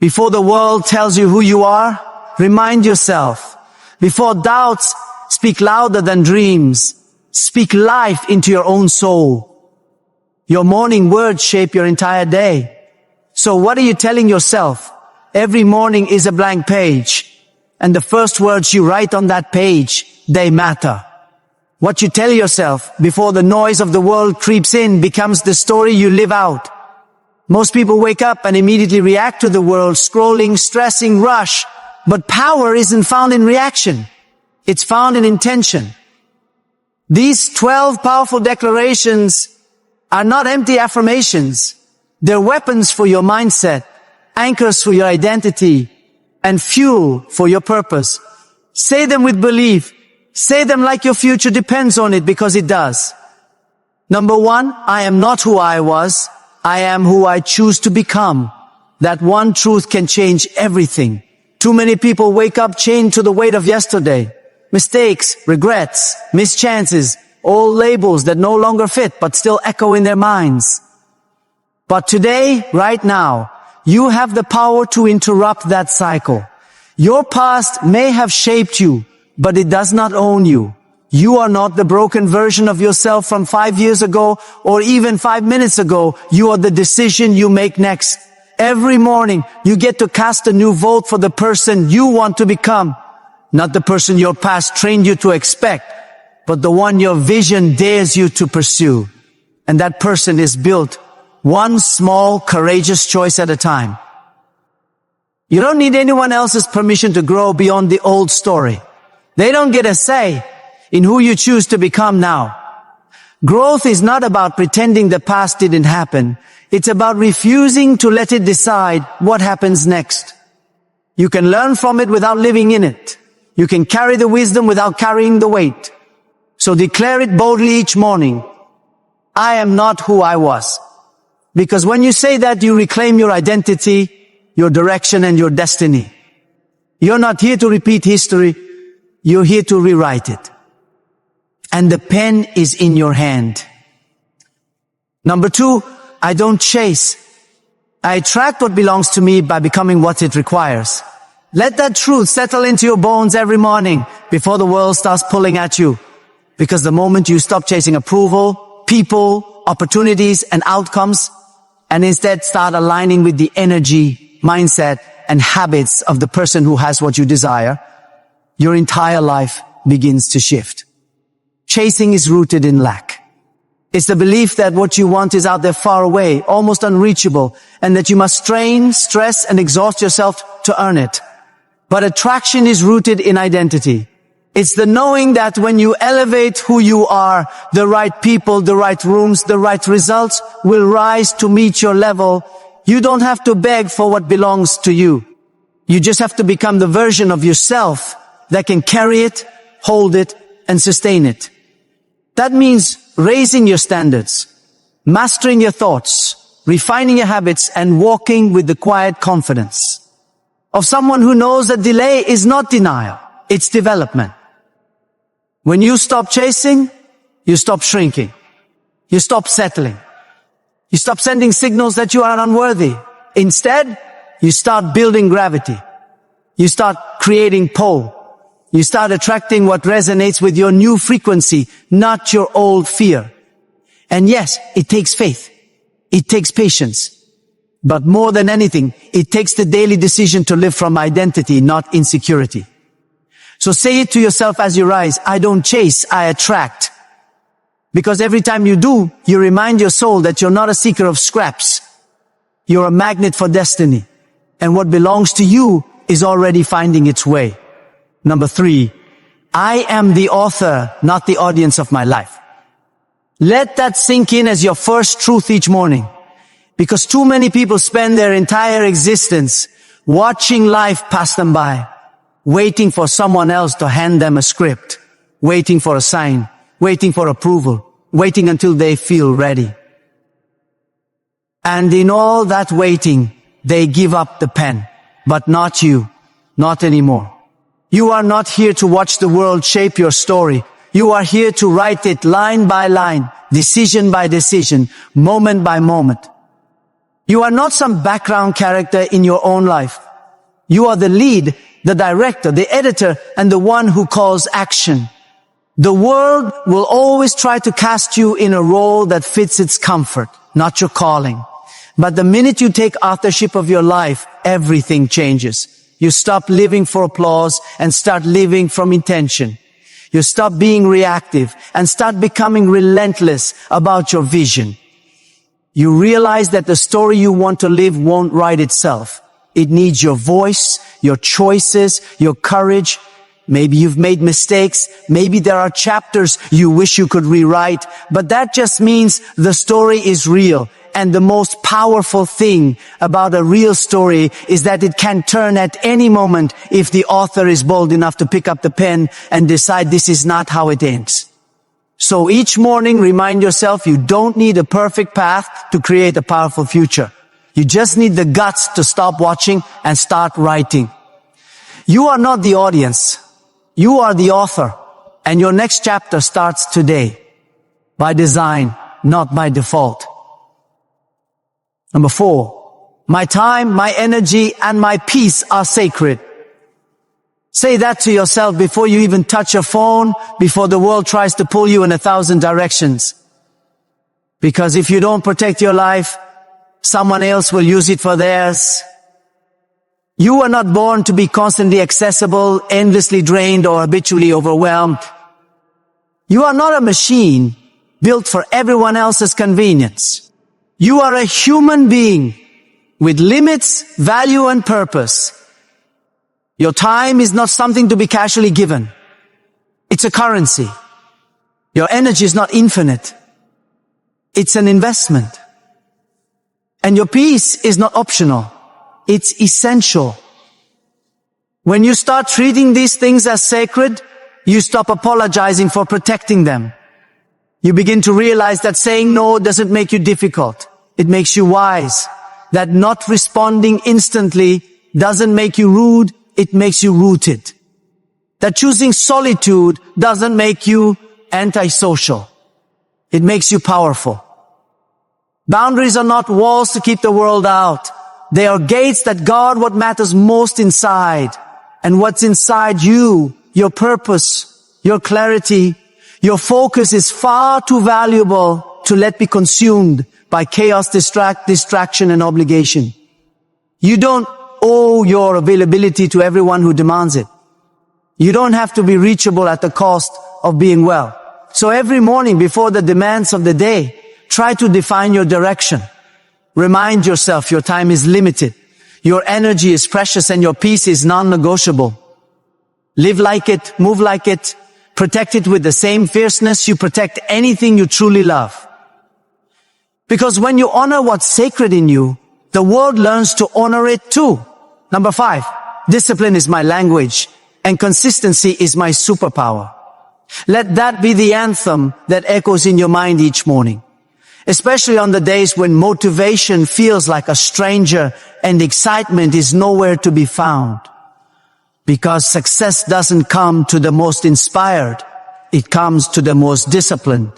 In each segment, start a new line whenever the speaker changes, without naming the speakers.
Before the world tells you who you are, remind yourself. Before doubts speak louder than dreams, speak life into your own soul. Your morning words shape your entire day. So what are you telling yourself? Every morning is a blank page. And the first words you write on that page, they matter. What you tell yourself before the noise of the world creeps in becomes the story you live out. Most people wake up and immediately react to the world, scrolling, stressing, rush. But power isn't found in reaction. It's found in intention. These 12 powerful declarations are not empty affirmations. They're weapons for your mindset, anchors for your identity, and fuel for your purpose. Say them with belief. Say them like your future depends on it, because it does. Number 1, I am not who I was. I am who I choose to become. That one truth can change everything. Too many people wake up chained to the weight of yesterday. Mistakes, regrets, mischances, all labels that no longer fit but still echo in their minds. But today, right now, you have the power to interrupt that cycle. Your past may have shaped you, but it does not own you. You are not the broken version of yourself from 5 years ago or even 5 minutes ago. You are the decision you make next. Every morning, you get to cast a new vote for the person you want to become. Not the person your past trained you to expect, but the one your vision dares you to pursue. And that person is built one small, courageous choice at a time. You don't need anyone else's permission to grow beyond the old story. They don't get a say in who you choose to become now. Growth is not about pretending the past didn't happen. It's about refusing to let it decide what happens next. You can learn from it without living in it. You can carry the wisdom without carrying the weight. So declare it boldly each morning. I am not who I was. Because when you say that, you reclaim your identity, your direction, and your destiny. You're not here to repeat history. You're here to rewrite it. And the pen is in your hand. Number 2, I don't chase. I attract what belongs to me by becoming what it requires. Let that truth settle into your bones every morning before the world starts pulling at you. Because the moment you stop chasing approval, people, opportunities, and outcomes, and instead start aligning with the energy, mindset, and habits of the person who has what you desire, your entire life begins to shift. Chasing is rooted in lack. It's the belief that what you want is out there far away, almost unreachable, and that you must strain, stress, and exhaust yourself to earn it. But attraction is rooted in identity. It's the knowing that when you elevate who you are, the right people, the right rooms, the right results will rise to meet your level. You don't have to beg for what belongs to you. You just have to become the version of yourself that can carry it, hold it, and sustain it. That means raising your standards, mastering your thoughts, refining your habits, and walking with the quiet confidence of someone who knows that delay is not denial, it's development. When you stop chasing, you stop shrinking. You stop settling. You stop sending signals that you are unworthy. Instead, you start building gravity. You start creating pull. You start attracting what resonates with your new frequency, not your old fear. And yes, it takes faith. It takes patience. But more than anything, it takes the daily decision to live from identity, not insecurity. So say it to yourself as you rise. I don't chase, I attract. Because every time you do, you remind your soul that you're not a seeker of scraps. You're a magnet for destiny. And what belongs to you is already finding its way. Number 3, I am the author, not the audience of my life. Let that sink in as your first truth each morning. Because too many people spend their entire existence watching life pass them by, waiting for someone else to hand them a script, waiting for a sign, waiting for approval, waiting until they feel ready. And in all that waiting, they give up the pen. But not you, not anymore. You are not here to watch the world shape your story. You are here to write it line by line, decision by decision, moment by moment. You are not some background character in your own life. You are the lead, the director, the editor, and the one who calls action. The world will always try to cast you in a role that fits its comfort, not your calling. But the minute you take authorship of your life, everything changes. You stop living for applause and start living from intention. You stop being reactive and start becoming relentless about your vision. You realize that the story you want to live won't write itself. It needs your voice, your choices, your courage. Maybe you've made mistakes. Maybe there are chapters you wish you could rewrite. But that just means the story is real. And the most powerful thing about a real story is that it can turn at any moment if the author is bold enough to pick up the pen and decide this is not how it ends. So each morning, remind yourself you don't need a perfect path to create a powerful future. You just need the guts to stop watching and start writing. You are not the audience. You are the author. And your next chapter starts today. By design, not by default. Number 4, my time, my energy, and my peace are sacred. Say that to yourself before you even touch your phone, before the world tries to pull you in 1,000 directions. Because if you don't protect your life, someone else will use it for theirs. You are not born to be constantly accessible, endlessly drained, or habitually overwhelmed. You are not a machine built for everyone else's convenience. You are a human being with limits, value, and purpose. Your time is not something to be casually given. It's a currency. Your energy is not infinite. It's an investment. And your peace is not optional. It's essential. When you start treating these things as sacred, you stop apologizing for protecting them. You begin to realize that saying no doesn't make you difficult. It makes you wise. That not responding instantly doesn't make you rude. It makes you rooted. That choosing solitude doesn't make you antisocial. It makes you powerful. Boundaries are not walls to keep the world out. They are gates that guard what matters most inside. And what's inside you, your purpose, your clarity, your focus is far too valuable to let be consumed by chaos, distraction, and obligation. You don't owe your availability to everyone who demands it. You don't have to be reachable at the cost of being well. So every morning before the demands of the day, try to define your direction. Remind yourself your time is limited. Your energy is precious and your peace is non-negotiable. Live like it, move like it, protect it with the same fierceness you protect anything you truly love. Because when you honor what's sacred in you, the world learns to honor it too. Number 5, discipline is my language and consistency is my superpower. Let that be the anthem that echoes in your mind each morning. Especially on the days when motivation feels like a stranger and excitement is nowhere to be found. Because success doesn't come to the most inspired, it comes to the most disciplined.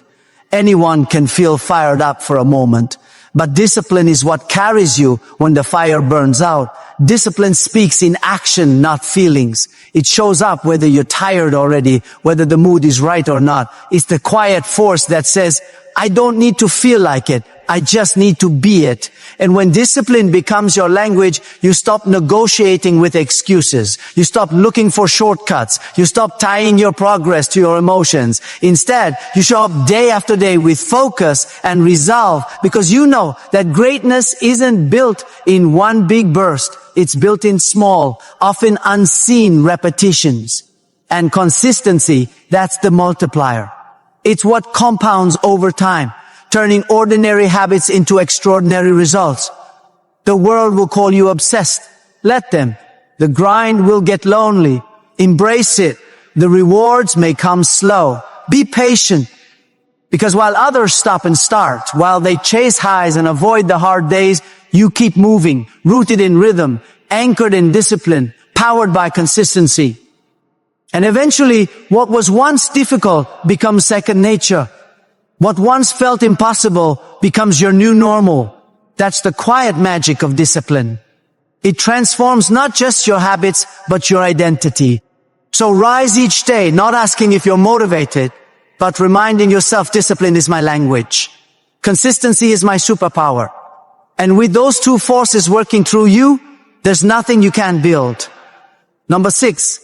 Anyone can feel fired up for a moment, but discipline is what carries you when the fire burns out. Discipline speaks in action, not feelings. It shows up whether you're tired already, whether the mood is right or not. It's the quiet force that says, I don't need to feel like it. I just need to be it. And when discipline becomes your language, you stop negotiating with excuses. You stop looking for shortcuts. You stop tying your progress to your emotions. Instead, you show up day after day with focus and resolve because you know that greatness isn't built in one big burst. It's built in small, often unseen repetitions. And consistency, that's the multiplier. It's what compounds over time, turning ordinary habits into extraordinary results. The world will call you obsessed. Let them. The grind will get lonely. Embrace it. The rewards may come slow. Be patient. Because while others stop and start, while they chase highs and avoid the hard days, you keep moving, rooted in rhythm, anchored in discipline, powered by consistency. And eventually, what was once difficult becomes second nature. What once felt impossible becomes your new normal. That's the quiet magic of discipline. It transforms not just your habits, but your identity. So rise each day, not asking if you're motivated, but reminding yourself discipline is my language. Consistency is my superpower. And with those two forces working through you, there's nothing you can't build. Number 6,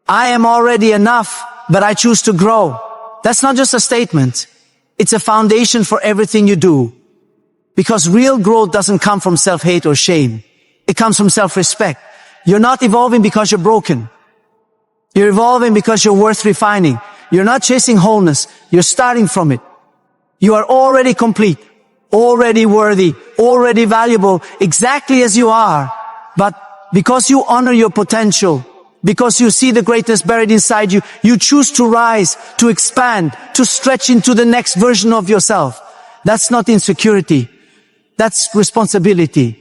I am already enough, but I choose to grow. That's not just a statement. It's a foundation for everything you do. Because real growth doesn't come from self-hate or shame. It comes from self-respect. You're not evolving because you're broken. You're evolving because you're worth refining. You're not chasing wholeness. You're starting from it. You are already complete, already worthy, already valuable, exactly as you are. But because you honor your potential, because you see the greatness buried inside you, you choose to rise, to expand, to stretch into the next version of yourself. That's not insecurity. That's responsibility.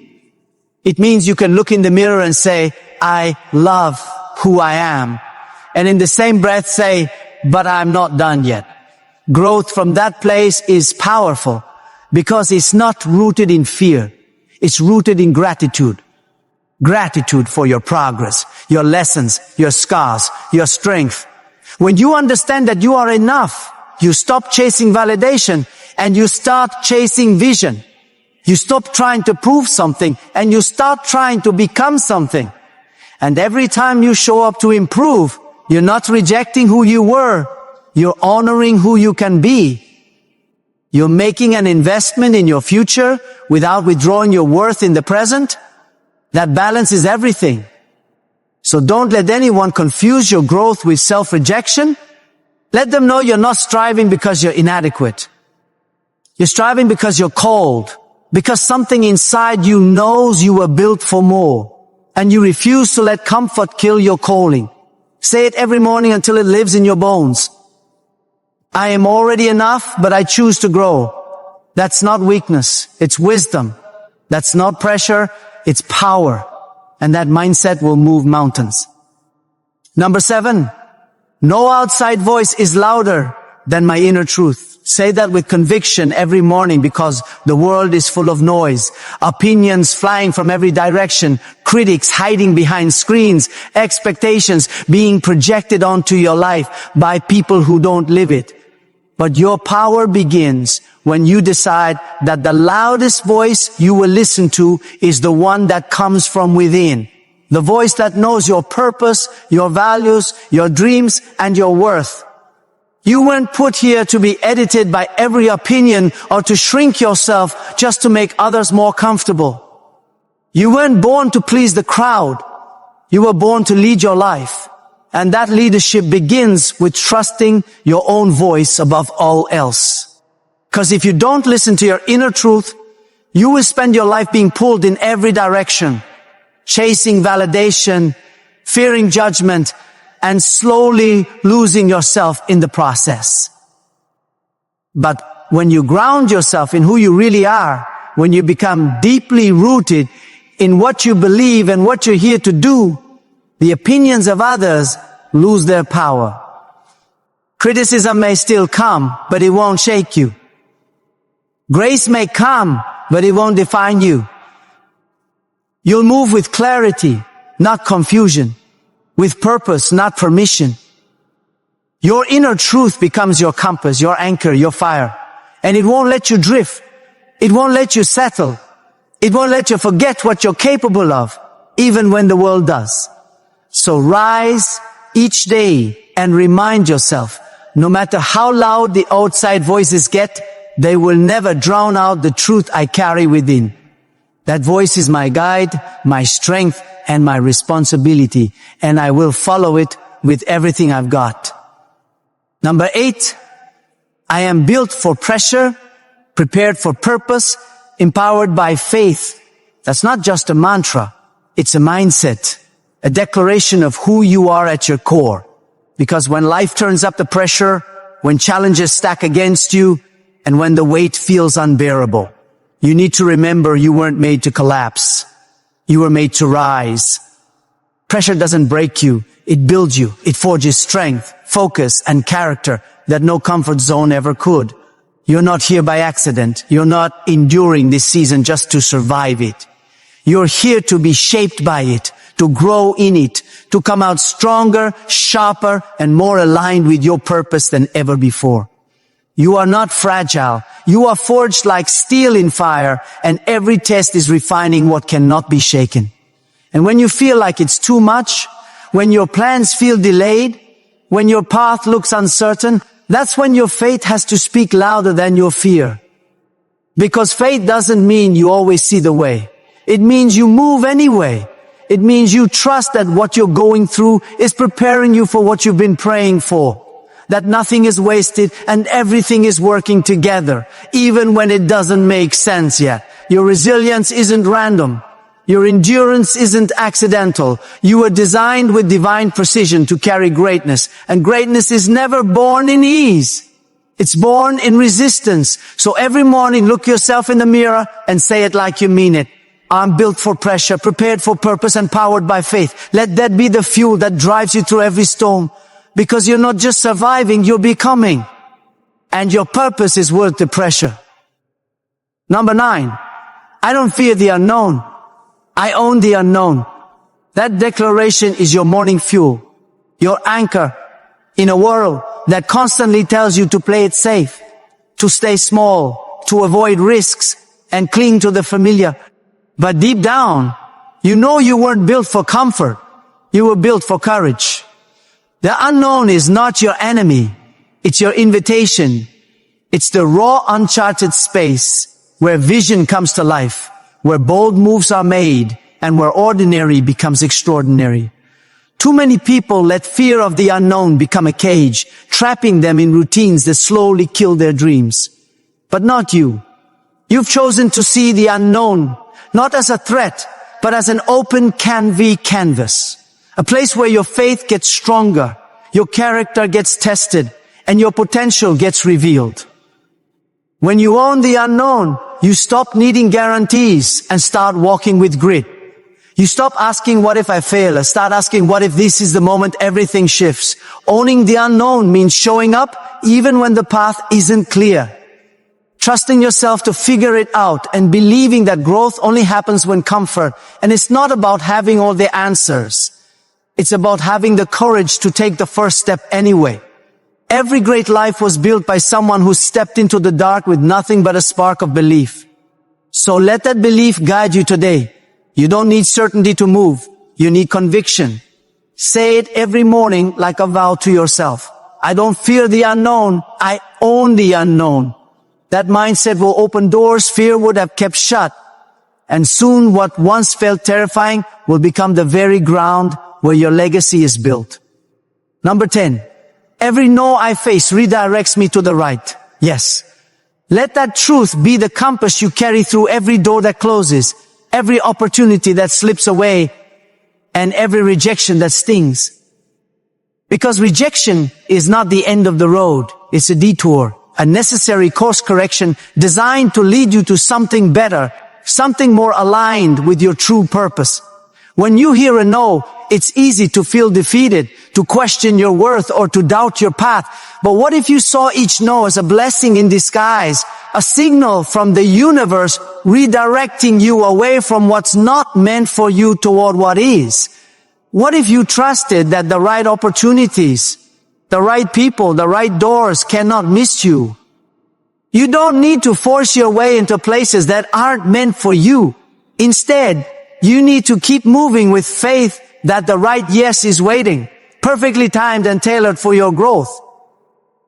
It means you can look in the mirror and say, I love who I am. And in the same breath say, but I'm not done yet. Growth from that place is powerful because it's not rooted in fear. It's rooted in gratitude. Gratitude for your progress, your lessons, your scars, your strength. When you understand that you are enough, you stop chasing validation and you start chasing vision. You stop trying to prove something and you start trying to become something. And every time you show up to improve, you're not rejecting who you were. You're honoring who you can be. You're making an investment in your future without withdrawing your worth in the present. That balance is everything. So don't let anyone confuse your growth with self-rejection. Let them know you're not striving because you're inadequate. You're striving because you're called, because something inside you knows you were built for more, and you refuse to let comfort kill your calling. Say it every morning until it lives in your bones. I am already enough, but I choose to grow. That's not weakness, it's wisdom. That's not pressure, it's power. And that mindset will move mountains. Number 7, no outside voice is louder than my inner truth. Say that with conviction every morning because the world is full of noise, opinions flying from every direction, critics hiding behind screens, expectations being projected onto your life by people who don't live it. But your power begins when you decide that the loudest voice you will listen to is the one that comes from within. The voice that knows your purpose, your values, your dreams, and your worth. You weren't put here to be edited by every opinion or to shrink yourself just to make others more comfortable. You weren't born to please the crowd. You were born to lead your life. And that leadership begins with trusting your own voice above all else. Because if you don't listen to your inner truth, you will spend your life being pulled in every direction, chasing validation, fearing judgment, and slowly losing yourself in the process. But when you ground yourself in who you really are, when you become deeply rooted in what you believe and what you're here to do, the opinions of others lose their power. Criticism may still come, but it won't shake you. Grace may come, but it won't define you. You'll move with clarity, not confusion. With purpose, not permission. Your inner truth becomes your compass, your anchor, your fire. And it won't let you drift. It won't let you settle. It won't let you forget what you're capable of, even when the world does. So rise each day and remind yourself, no matter how loud the outside voices get, they will never drown out the truth I carry within. That voice is my guide, my strength, and my responsibility, and I will follow it with everything I've got. Number 8, I am built for pressure, prepared for purpose, empowered by faith. That's not just a mantra, it's a mindset, a declaration of who you are at your core. Because when life turns up the pressure, when challenges stack against you, and when the weight feels unbearable, you need to remember you weren't made to collapse. You were made to rise. Pressure doesn't break you. It builds you. It forges strength, focus, and character that no comfort zone ever could. You're not here by accident. You're not enduring this season just to survive it. You're here to be shaped by it, to grow in it, to come out stronger, sharper, and more aligned with your purpose than ever before. You are not fragile. You are forged like steel in fire, and every test is refining what cannot be shaken. And when you feel like it's too much, when your plans feel delayed, when your path looks uncertain, that's when your faith has to speak louder than your fear. Because faith doesn't mean you always see the way. It means you move anyway. It means you trust that what you're going through is preparing you for what you've been praying for. That nothing is wasted and everything is working together, even when it doesn't make sense yet. Your resilience isn't random. Your endurance isn't accidental. You were designed with divine precision to carry greatness, and greatness is never born in ease. It's born in resistance. So every morning, look yourself in the mirror and say it like you mean it. I'm built for pressure, prepared for purpose, and powered by faith. Let that be the fuel that drives you through every storm. Because you're not just surviving, you're becoming. And your purpose is worth the pressure. Number 9, I don't fear the unknown. I own the unknown. That declaration is your morning fuel, your anchor in a world that constantly tells you to play it safe, to stay small, to avoid risks, and cling to the familiar. But deep down, you know you weren't built for comfort. You were built for courage. The unknown is not your enemy. It's your invitation. It's the raw, uncharted space where vision comes to life, where bold moves are made, and where ordinary becomes extraordinary. Too many people let fear of the unknown become a cage, trapping them in routines that slowly kill their dreams. But not you. You've chosen to see the unknown, not as a threat, but as an open canvas. A place where your faith gets stronger, your character gets tested, and your potential gets revealed. When you own the unknown, you stop needing guarantees and start walking with grit. You stop asking, what if I fail? And start asking, what if this is the moment everything shifts? Owning the unknown means showing up even when the path isn't clear. Trusting yourself to figure it out and believing that growth only happens when comfort. And it's not about having all the answers. It's about having the courage to take the first step anyway. Every great life was built by someone who stepped into the dark with nothing but a spark of belief. So let that belief guide you today. You don't need certainty to move. You need conviction. Say it every morning like a vow to yourself. I don't fear the unknown. I own the unknown. That mindset will open doors fear would have kept shut. And soon what once felt terrifying will become the very ground where your legacy is built. Number 10. Every no I face redirects me to the right. Yes. Let that truth be the compass you carry through every door that closes, every opportunity that slips away, and every rejection that stings. Because rejection is not the end of the road. It's a detour, a necessary course correction designed to lead you to something better, something more aligned with your true purpose. When you hear a no, it's easy to feel defeated, to question your worth, or to doubt your path. But what if you saw each no as a blessing in disguise, a signal from the universe redirecting you away from what's not meant for you toward what is? What if you trusted that the right opportunities, the right people, the right doors cannot miss you? You don't need to force your way into places that aren't meant for you. Instead, you need to keep moving with faith that the right yes is waiting, perfectly timed and tailored for your growth.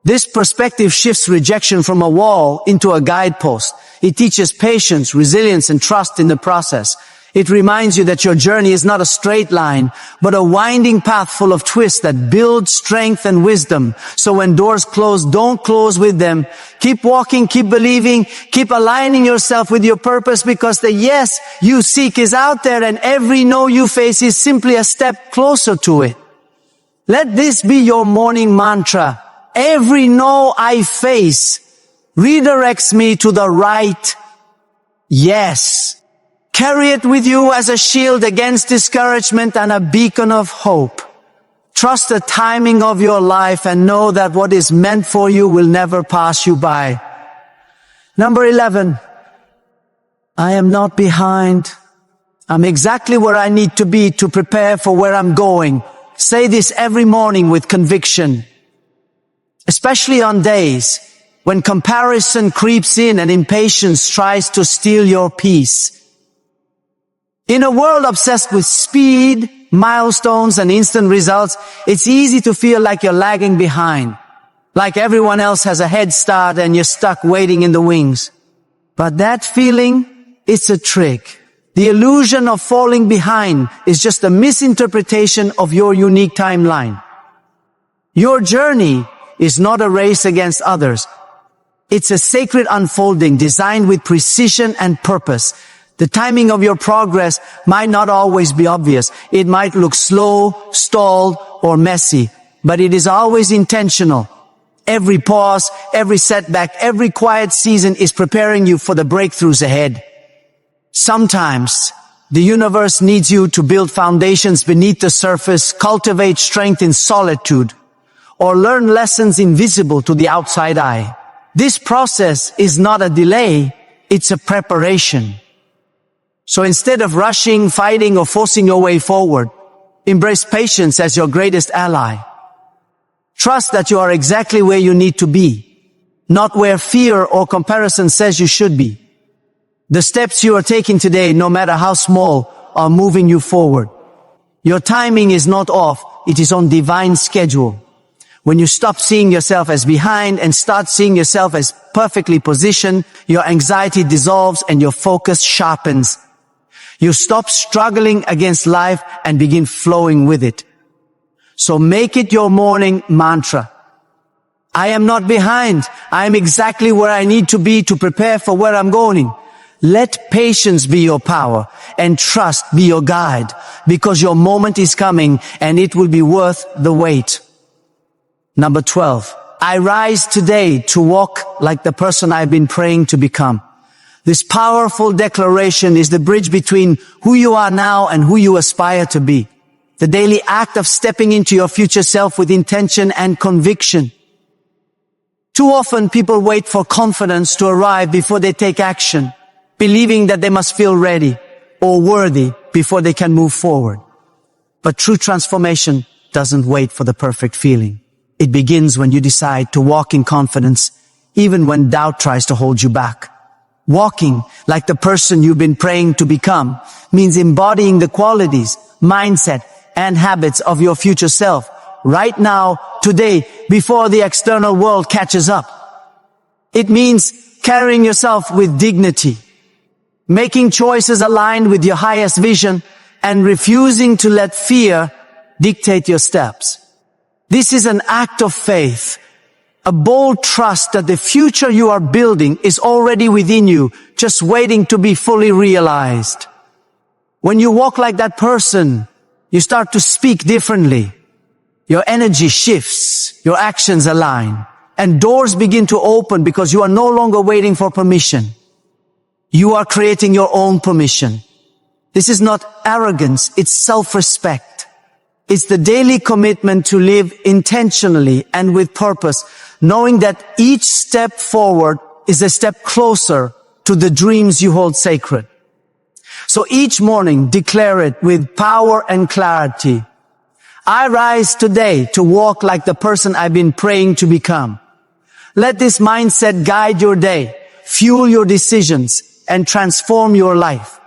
This perspective shifts rejection from a wall into a guidepost. It teaches patience, resilience, and trust in the process. It reminds you that your journey is not a straight line, but a winding path full of twists that build strength and wisdom. So when doors close, don't close with them. Keep walking, keep believing, keep aligning yourself with your purpose, because the yes you seek is out there, and every no you face is simply a step closer to it. Let this be your morning mantra. Every no I face redirects me to the right yes. Carry it with you as a shield against discouragement and a beacon of hope. Trust the timing of your life and know that what is meant for you will never pass you by. Number 11, I am not behind. I'm exactly where I need to be to prepare for where I'm going. Say this every morning with conviction, especially on days when comparison creeps in and impatience tries to steal your peace. In a world obsessed with speed, milestones, and instant results, it's easy to feel like you're lagging behind, like everyone else has a head start and you're stuck waiting in the wings. But that feeling, it's a trick. The illusion of falling behind is just a misinterpretation of your unique timeline. Your journey is not a race against others. It's a sacred unfolding designed with precision and purpose. The timing of your progress might not always be obvious. It might look slow, stalled, or messy, but it is always intentional. Every pause, every setback, every quiet season is preparing you for the breakthroughs ahead. Sometimes, the universe needs you to build foundations beneath the surface, cultivate strength in solitude, or learn lessons invisible to the outside eye. This process is not a delay, it's a preparation. So instead of rushing, fighting, or forcing your way forward, embrace patience as your greatest ally. Trust that you are exactly where you need to be, not where fear or comparison says you should be. The steps you are taking today, no matter how small, are moving you forward. Your timing is not off, it is on divine schedule. When you stop seeing yourself as behind and start seeing yourself as perfectly positioned, your anxiety dissolves and your focus sharpens. You stop struggling against life and begin flowing with it. So make it your morning mantra. I am not behind. I am exactly where I need to be to prepare for where I'm going. Let patience be your power and trust be your guide, because your moment is coming and it will be worth the wait. Number 12, I rise today to walk like the person I've been praying to become. This powerful declaration is the bridge between who you are now and who you aspire to be. The daily act of stepping into your future self with intention and conviction. Too often people wait for confidence to arrive before they take action, believing that they must feel ready or worthy before they can move forward. But true transformation doesn't wait for the perfect feeling. It begins when you decide to walk in confidence, even when doubt tries to hold you back. Walking like the person you've been praying to become means embodying the qualities, mindset, and habits of your future self right now, today, before the external world catches up. It means carrying yourself with dignity, making choices aligned with your highest vision, and refusing to let fear dictate your steps. This is an act of faith, a bold trust that the future you are building is already within you, just waiting to be fully realized. When you walk like that person, you start to speak differently. Your energy shifts, your actions align, and doors begin to open because you are no longer waiting for permission. You are creating your own permission. This is not arrogance, it's self-respect. It's the daily commitment to live intentionally and with purpose, knowing that each step forward is a step closer to the dreams you hold sacred. So each morning, declare it with power and clarity. I rise today to walk like the person I've been praying to become. Let this mindset guide your day, fuel your decisions, and transform your life.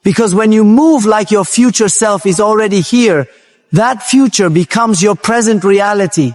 Because when you move like your future self is already here, that future becomes your present reality.